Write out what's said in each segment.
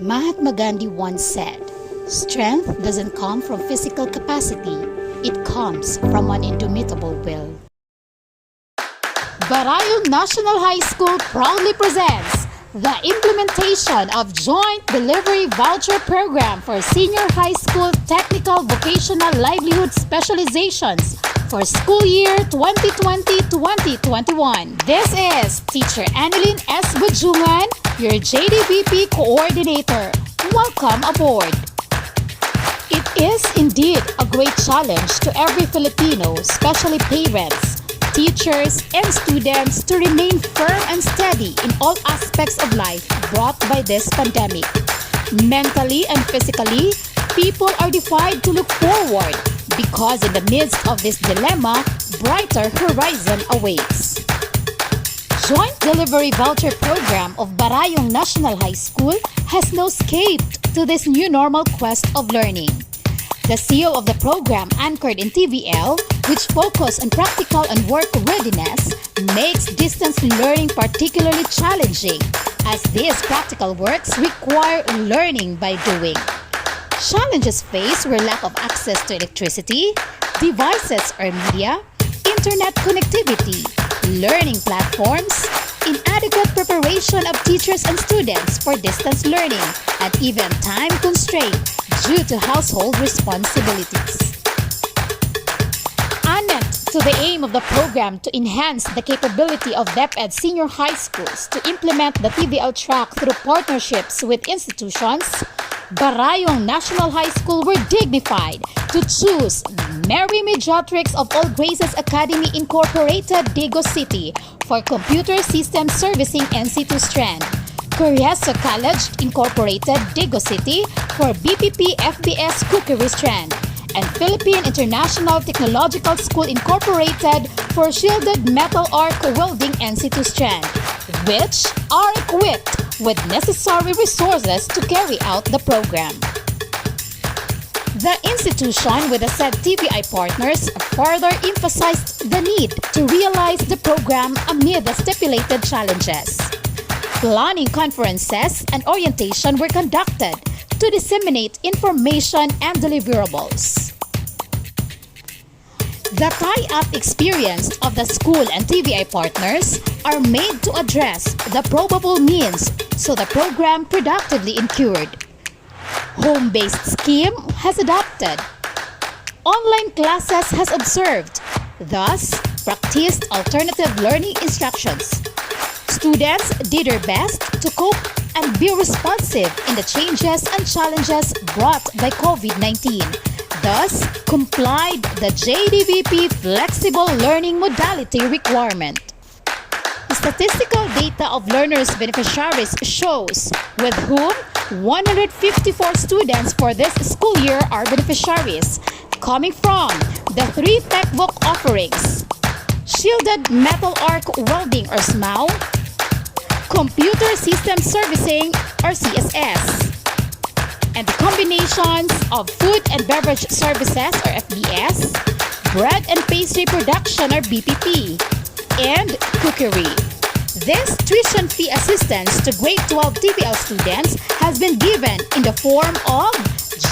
Mahatma Gandhi once said, "Strength doesn't come from physical capacity, it comes from an indomitable will." Barayong National High School proudly presents the implementation of Joint Delivery Voucher Program for Senior High School Technical Vocational Livelihood Specializations for school year 2020-2021. This is Teacher Annalyn S. Bujungan, your JDVP Coordinator. Welcome aboard. It is indeed a great challenge to every Filipino, especially parents, teachers, and students to remain firm and steady in all aspects of life brought by this pandemic. Mentally and physically, people are defied to look forward because in the midst of this dilemma, brighter horizon awaits. Joint Delivery Voucher Program of Barayong National High School has no escape to this new normal quest of learning. The CEO of the program, anchored in TVL, which focus on practical and work readiness, makes distance learning particularly challenging, as these practical works require learning by doing. Challenges faced were lack of access to electricity, devices or media, internet connectivity, learning platforms, inadequate preparation of teachers and students for distance learning, and even time constraint due to household responsibilities. Anent to the aim of the program to enhance the capability of DepEd senior high schools to implement the TVL track through partnerships with institutions, Barayong National High School were dignified to choose Mary Mediatrix of All Graces Academy Incorporated, Dago City for Computer System Servicing NC2 Strand, Coriezo College Incorporated, Dago City for BPP FBS Cookery Strand, and Philippine International Technological School Incorporated for Shielded Metal Arc Welding NC2 Strand, which are equipped with necessary resources to carry out the program. The institution with the said TVI partners further emphasized the need to realize the program amid the stipulated challenges. Planning conferences and orientation were conducted to disseminate information and deliverables. The tie-up experience of the school and TVI partners are made to address the probable means so the program productively incurred. Home-based scheme has adopted. Online classes has observed, thus practiced alternative learning instructions. Students did their best to cope and be responsive in the changes and challenges brought by COVID-19. Thus, complied the JDVP flexible learning modality requirement. Statistical data of learners beneficiaries shows with whom 154 students for this school year are beneficiaries, coming from the three textbook offerings: Shielded Metal Arc Welding or SMAW, Computer System Servicing or CSS, and the combinations of Food and Beverage Services or FBS, Bread and Pastry Production or BPP, and Cookery. This tuition fee assistance to grade 12 TVL students has been given in the form of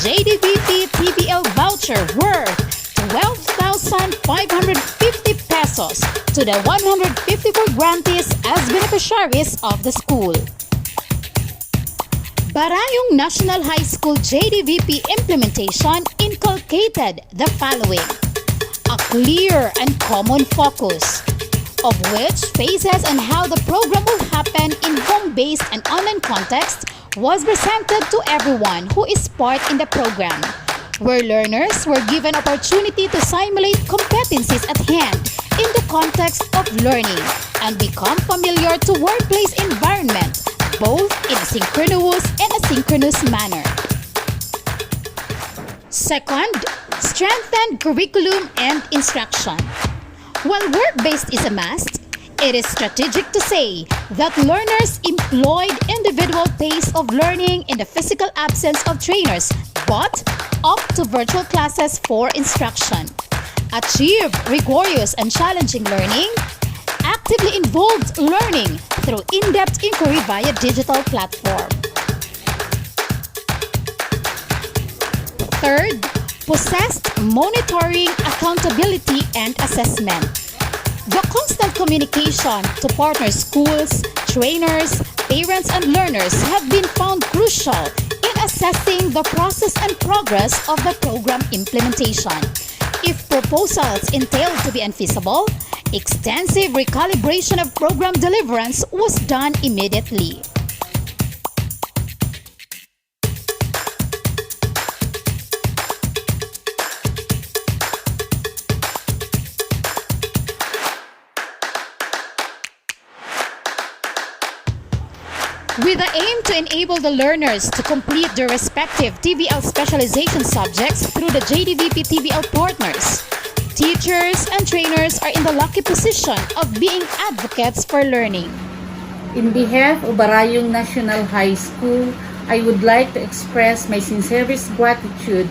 JDVP TVL voucher worth 12,550 pesos to the 154 grantees as beneficiaries of the school. Barayong National High School JDVP implementation inculcated the following: a clear and common focus, of which phases and how the program will happen in home-based and online context was presented to everyone who is part in the program, where learners were given opportunity to simulate competencies at hand in the context of learning and become familiar to workplace environment, both in a synchronous and asynchronous manner. Second, strengthen curriculum and instruction. While work-based is a must, it is strategic to say that learners employed individual pace of learning in the physical absence of trainers, but opt to virtual classes for instruction. Achieve rigorous and challenging learning. Actively involved learning through in-depth inquiry via digital platform. Third, possessed monitoring, accountability, and assessment. The constant communication to partner schools, trainers, parents, and learners have been found crucial in assessing the process and progress of the program implementation. If proposals entailed to be unfeasible, extensive recalibration of program deliverance was done immediately. With the aim to enable the learners to complete their respective TVL specialization subjects through the JDVP TVL partners, teachers and trainers are in the lucky position of being advocates for learning. In behalf of Barayong National High School, I would like to express my sincerest gratitude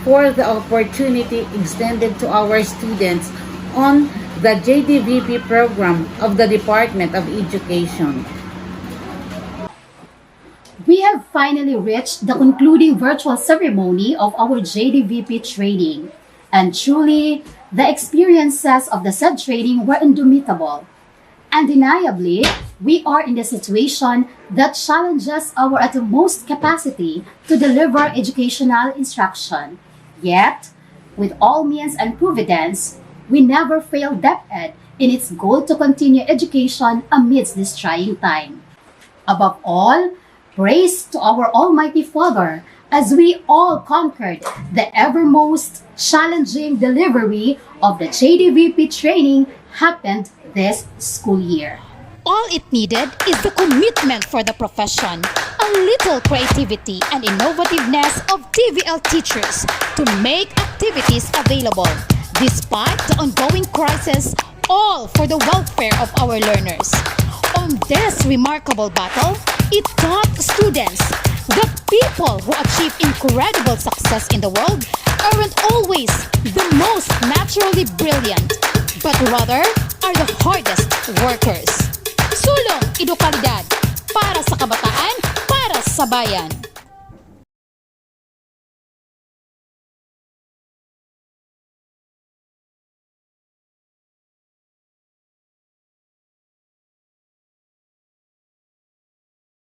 for the opportunity extended to our students on the JDVP program of the Department of Education. We have finally reached the concluding virtual ceremony of our JDVP training, and truly, the experiences of the said training were indomitable. Undeniably, we are in the situation that challenges our utmost capacity to deliver educational instruction. Yet, with all means and providence, we never fail DepEd in its goal to continue education amidst this trying time. Above all, praise to our Almighty Father as we all conquered the evermost challenging delivery of the JDVP training happened this school year. All it needed is the commitment for the profession, a little creativity and innovativeness of TVL teachers to make activities available, despite the ongoing crisis, all for the welfare of our learners. On this remarkable battle, it taught students that people who achieve incredible success in the world aren't always the most naturally brilliant, but rather are the hardest workers. Sulong Edukalidad, para sa kabataan, para sa bayan.